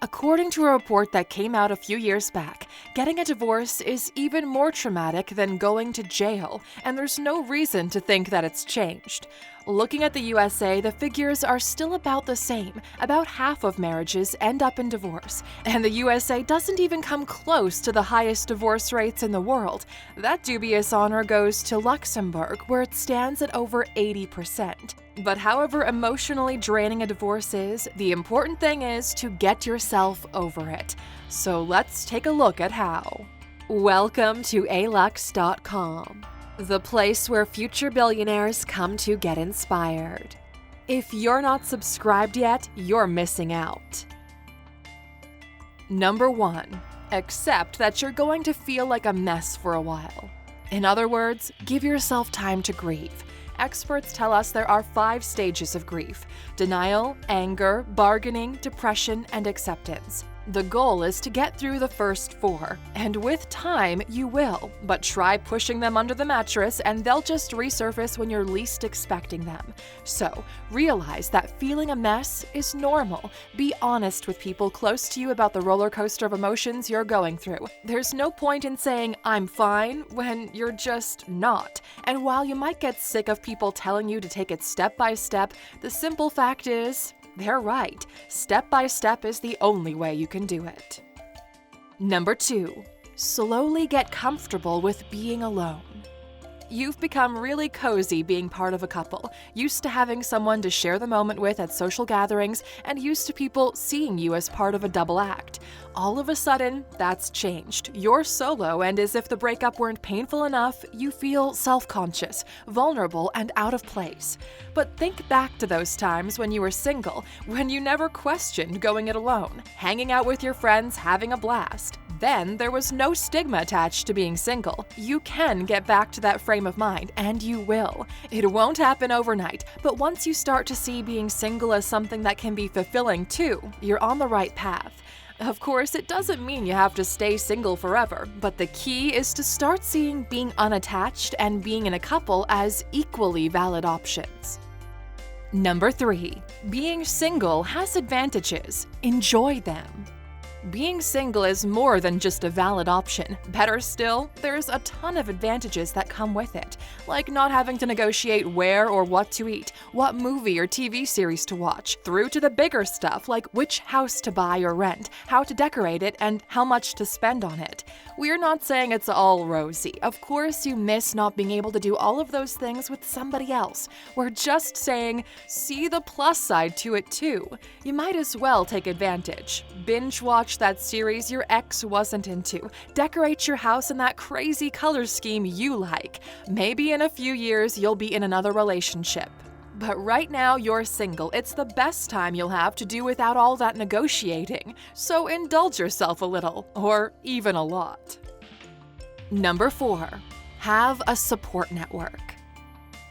According to a report that came out a few years back, getting a divorce is even more traumatic than going to jail, and there's no reason to think that it's changed. Looking at the USA, the figures are still about the same. About half of marriages end up in divorce, and the USA doesn't even come close to the highest divorce rates in the world. That dubious honor goes to Luxembourg, where it stands at over 80%. But however emotionally draining a divorce is, the important thing is to get yourself over it. So let's take a look at how. Welcome to Alux.com, the place where future billionaires come to get inspired. If you're not subscribed yet, you're missing out. Number 1. Accept that you're going to feel like a mess for a while. In other words, give yourself time to grieve. Experts tell us there are 5 stages of grief: denial, anger, bargaining, depression, and acceptance. The goal is to get through the first 4, and with time, you will, but try pushing them under the mattress and they'll just resurface when you're least expecting them. So, realize that feeling a mess is normal. Be honest with people close to you about the roller coaster of emotions you're going through. There's no point in saying, "I'm fine," when you're just not. And while you might get sick of people telling you to take it step by step, the simple fact is, they're right. Step by step is the only way you can do it. Number 2. Slowly get comfortable with being alone. You've become really cozy being part of a couple, used to having someone to share the moment with at social gatherings, and used to people seeing you as part of a double act. All of a sudden, that's changed. You're solo, and as if the breakup weren't painful enough, you feel self-conscious, vulnerable, and out of place. But think back to those times when you were single, when you never questioned going it alone, hanging out with your friends, having a blast. Then there was no stigma attached to being single. You can get back to that frame of mind, and you will. It won't happen overnight, but once you start to see being single as something that can be fulfilling too, you're on the right path. Of course, it doesn't mean you have to stay single forever, but the key is to start seeing being unattached and being in a couple as equally valid options. Number 3. Being single has advantages. Enjoy them. Being single is more than just a valid option. Better still, there's a ton of advantages that come with it, like not having to negotiate where or what to eat, what movie or TV series to watch, through to the bigger stuff like which house to buy or rent, how to decorate it, and how much to spend on it. We're not saying it's all rosy. Of course, you miss not being able to do all of those things with somebody else. We're just saying, see the plus side to it too. You might as well take advantage. Binge watch that series your ex wasn't into. Decorate your house in that crazy color scheme you like. Maybe in a few years you'll be in another relationship. But right now you're single. It's the best time you'll have to do without all that negotiating. So indulge yourself a little, or even a lot. Number 4. Have a support network.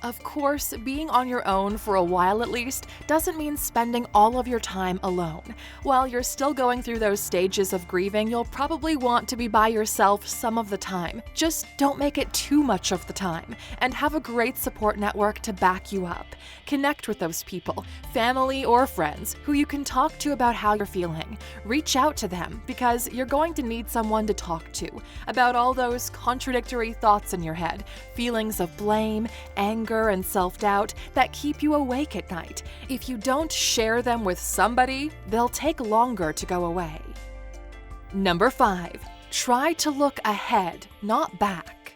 Of course, being on your own for a while at least doesn't mean spending all of your time alone. While you're still going through those stages of grieving, you'll probably want to be by yourself some of the time. Just don't make it too much of the time, and have a great support network to back you up. Connect with those people, family or friends, who you can talk to about how you're feeling. Reach out to them, because you're going to need someone to talk to about all those contradictory thoughts in your head, feelings of blame, anger, and self-doubt that keep you awake at night. If you don't share them with somebody, they'll take longer to go away. Number 5. Try to look ahead, not back.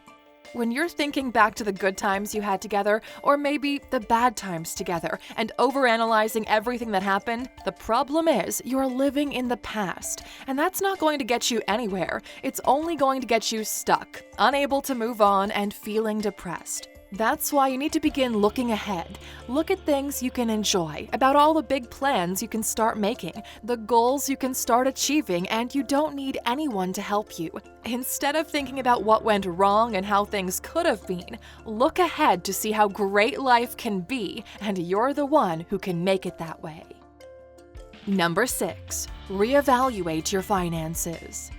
When you're thinking back to the good times you had together, or maybe the bad times together, and overanalyzing everything that happened, the problem is you're living in the past, and that's not going to get you anywhere. It's only going to get you stuck, unable to move on, and feeling depressed. That's why you need to begin looking ahead. Look at things you can enjoy, about all the big plans you can start making, the goals you can start achieving, and you don't need anyone to help you. Instead of thinking about what went wrong and how things could have been, look ahead to see how great life can be, and you're the one who can make it that way. Number 6. Reevaluate your finances.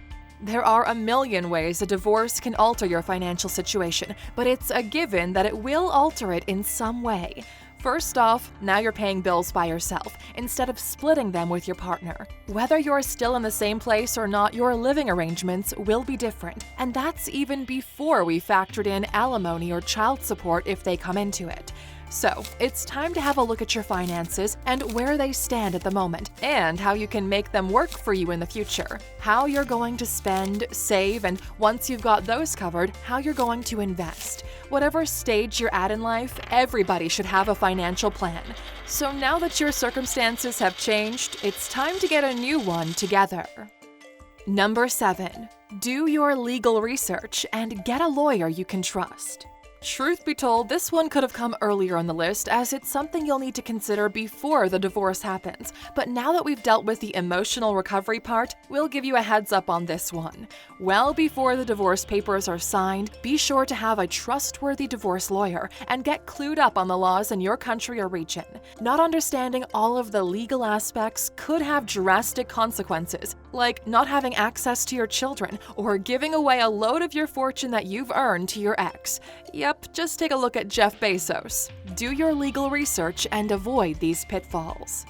There are a million ways a divorce can alter your financial situation, but it's a given that it will alter it in some way. First off, now you're paying bills by yourself instead of splitting them with your partner. Whether you're still in the same place or not, your living arrangements will be different, and that's even before we factored in alimony or child support if they come into it. So, it's time to have a look at your finances and where they stand at the moment, and how you can make them work for you in the future. How you're going to spend, save, and once you've got those covered, how you're going to invest. Whatever stage you're at in life, everybody should have a financial plan. So now that your circumstances have changed, it's time to get a new one together. Number 7. Do your legal research and get a lawyer you can trust. Truth be told, this one could have come earlier on the list, as it's something you'll need to consider before the divorce happens. But now that we've dealt with the emotional recovery part, we'll give you a heads up on this one. Well before the divorce papers are signed, be sure to have a trustworthy divorce lawyer and get clued up on the laws in your country or region. Not understanding all of the legal aspects could have drastic consequences, like not having access to your children or giving away a load of your fortune that you've earned to your ex. Yep, just take a look at Jeff Bezos. Do your legal research and avoid these pitfalls.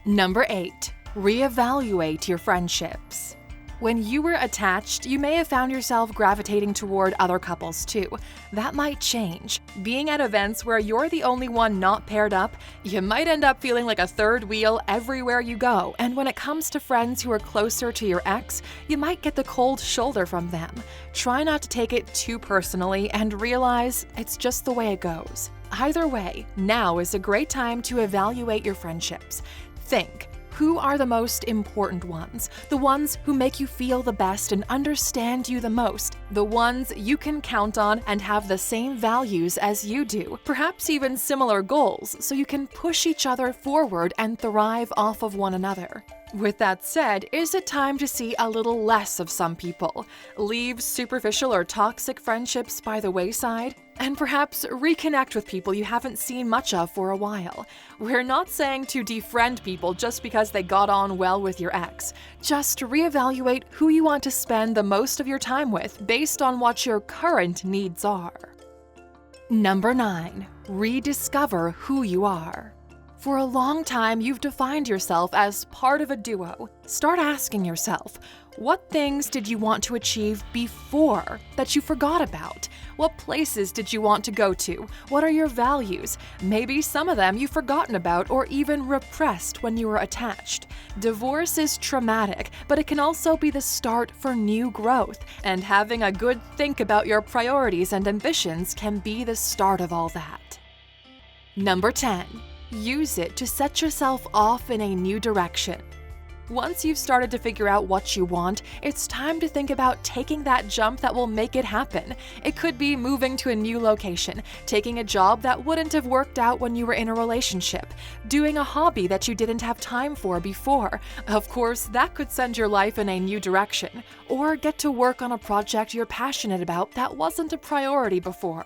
Number 8. Reevaluate your friendships. When you were attached, you may have found yourself gravitating toward other couples too. That might change. Being at events where you're the only one not paired up, you might end up feeling like a third wheel everywhere you go. And when it comes to friends who are closer to your ex, you might get the cold shoulder from them. Try not to take it too personally and realize it's just the way it goes. Either way, now is a great time to evaluate your friendships. Think. Who are the most important ones? The ones who make you feel the best and understand you the most. The ones you can count on and have the same values as you do. Perhaps even similar goals, so you can push each other forward and thrive off of one another. With that said, is it time to see a little less of some people? Leave superficial or toxic friendships by the wayside? And perhaps reconnect with people you haven't seen much of for a while. We're not saying to defriend people just because they got on well with your ex. Just reevaluate who you want to spend the most of your time with based on what your current needs are. Number 9. Rediscover who you are. For a long time, you've defined yourself as part of a duo. Start asking yourself, what things did you want to achieve before that you forgot about? What places did you want to go to? What are your values? Maybe some of them you've forgotten about or even repressed when you were attached. Divorce is traumatic, but it can also be the start for new growth. And having a good think about your priorities and ambitions can be the start of all that. Number 10. Use it to set yourself off in a new direction. Once you've started to figure out what you want, it's time to think about taking that jump that will make it happen. It could be moving to a new location, taking a job that wouldn't have worked out when you were in a relationship, doing a hobby that you didn't have time for before. Of course, that could send your life in a new direction, or get to work on a project you're passionate about that wasn't a priority before.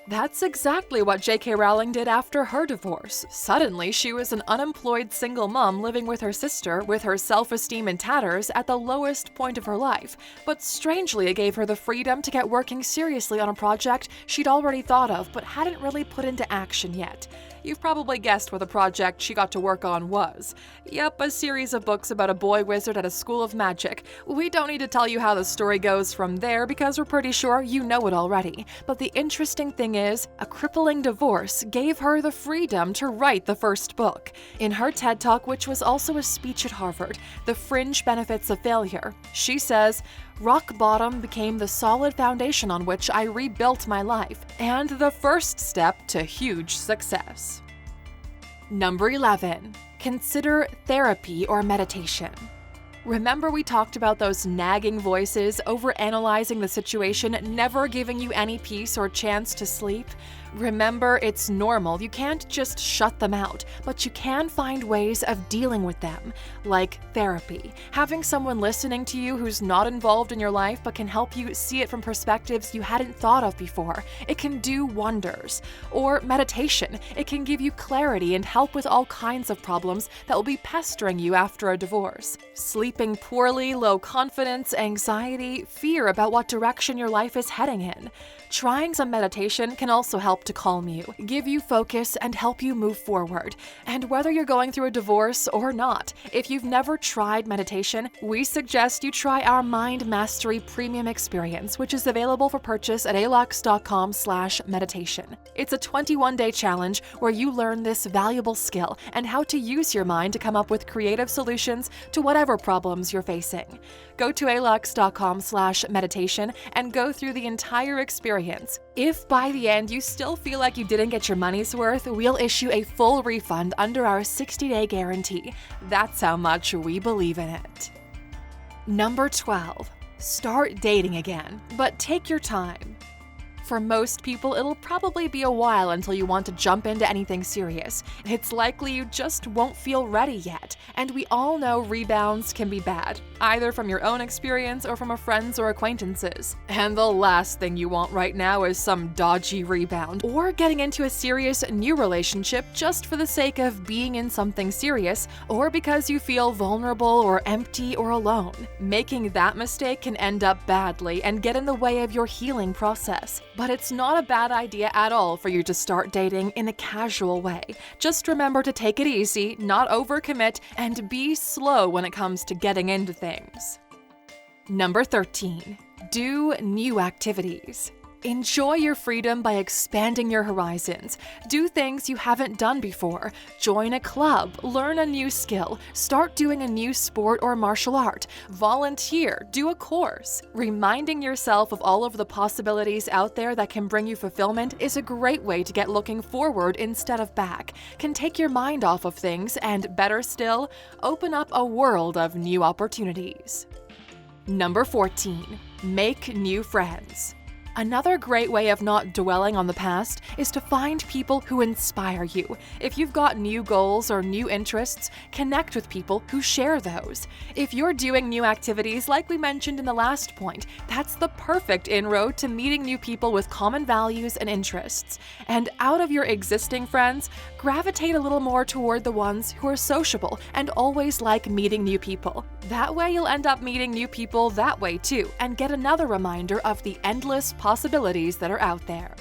That's exactly what J.K. Rowling did after her divorce. Suddenly, she was an unemployed single mom living with her sister, with her self-esteem in tatters at the lowest point of her life. But strangely, it gave her the freedom to get working seriously on a project she'd already thought of but hadn't really put into action yet. You've probably guessed what the project she got to work on was. Yep, a series of books about a boy wizard at a school of magic. We don't need to tell you how the story goes from there because we're pretty sure you know it already. But the interesting thing is, a crippling divorce gave her the freedom to write the first book. In her TED Talk, which was also a speech at Harvard, The Fringe Benefits of Failure, she says, "Rock bottom became the solid foundation on which I rebuilt my life, and the first step to huge success." Number 11. Consider therapy or meditation. Remember we talked about those nagging voices overanalyzing the situation, never giving you any peace or chance to sleep? Remember, it's normal. You can't just shut them out, but you can find ways of dealing with them, like therapy. Having someone listening to you who's not involved in your life but can help you see it from perspectives you hadn't thought of before. It can do wonders. Or meditation. It can give you clarity and help with all kinds of problems that will be pestering you after a divorce. Sleeping poorly, low confidence, anxiety, fear about what direction your life is heading in. Trying some meditation can also help help to calm you, give you focus, and help you move forward. And whether you're going through a divorce or not, if you've never tried meditation, we suggest you try our Mind Mastery Premium experience, which is available for purchase at Alux.com/meditation. It's a 21-day challenge where you learn this valuable skill and how to use your mind to come up with creative solutions to whatever problems you're facing. Go to Alux.com/meditation and go through the entire experience. If by the end you still feel like you didn't get your money's worth, we'll issue a full refund under our 60-day guarantee. That's how much we believe in it. Number 12. Start dating again, but take your time. For most people, it'll probably be a while until you want to jump into anything serious. It's likely you just won't feel ready yet, and we all know rebounds can be bad, either from your own experience or from a friend's or acquaintances. And the last thing you want right now is some dodgy rebound, or getting into a serious new relationship just for the sake of being in something serious, or because you feel vulnerable or empty or alone. Making that mistake can end up badly and get in the way of your healing process. But it's not a bad idea at all for you to start dating in a casual way. Just remember to take it easy, not overcommit, and be slow when it comes to getting into things. Number 13. Do new activities. Enjoy your freedom by expanding your horizons. Do things you haven't done before. Join a club, learn a new skill, start doing a new sport or martial art, volunteer, do a course. Reminding yourself of all of the possibilities out there that can bring you fulfillment is a great way to get looking forward instead of back, can take your mind off of things, and better still, open up a world of new opportunities. Number 14. Make new friends. Another great way of not dwelling on the past is to find people who inspire you. If you've got new goals or new interests, connect with people who share those. If you're doing new activities like we mentioned in the last point, that's the perfect inroad to meeting new people with common values and interests. And out of your existing friends, gravitate a little more toward the ones who are sociable and always like meeting new people. That way you'll end up meeting new people that way too, and get another reminder of the endless possibilities that are out there.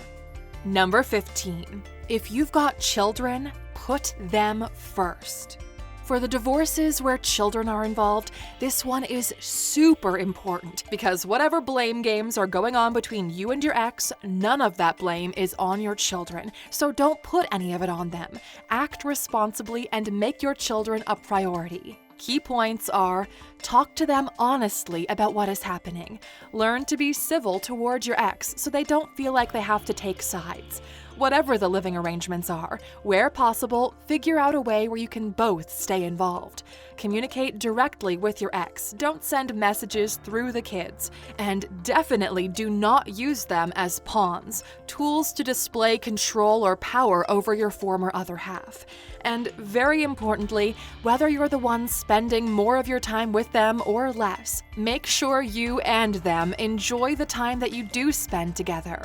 Number 15. If you've got children, put them first. For the divorces where children are involved, this one is super important because whatever blame games are going on between you and your ex, none of that blame is on your children, so don't put any of it on them. Act responsibly and make your children a priority. Key points are: talk to them honestly about what is happening. Learn to be civil toward your ex so they don't feel like they have to take sides. Whatever the living arrangements are, where possible, figure out a way where you can both stay involved. Communicate directly with your ex. Don't send messages through the kids. And definitely do not use them as pawns, tools to display control or power over your former other half. And very importantly, whether you're the one spending more of your time with them or less, make sure you and them enjoy the time that you do spend together.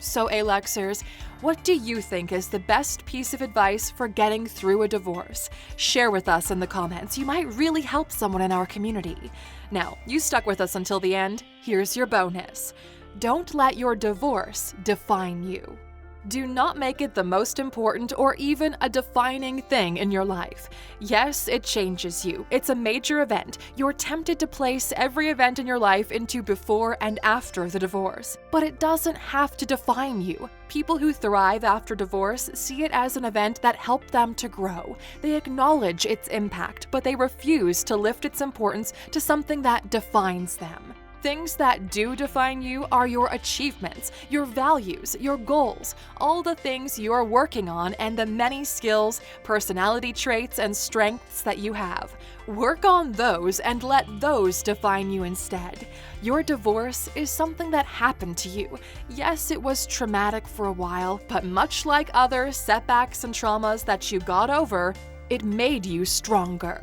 So, Aluxers, what do you think is the best piece of advice for getting through a divorce? Share with us in the comments. You might really help someone in our community. Now, you stuck with us until the end. Here's your bonus. Don't let your divorce define you. Do not make it the most important or even a defining thing in your life. Yes, it changes you. It's a major event. You're tempted to place every event in your life into before and after the divorce. But it doesn't have to define you. People who thrive after divorce see it as an event that helped them to grow. They acknowledge its impact, but they refuse to lift its importance to something that defines them. Things that do define you are your achievements, your values, your goals, all the things you're working on, and the many skills, personality traits, and strengths that you have. Work on those and let those define you instead. Your divorce is something that happened to you. Yes, it was traumatic for a while, but much like other setbacks and traumas that you got over, it made you stronger.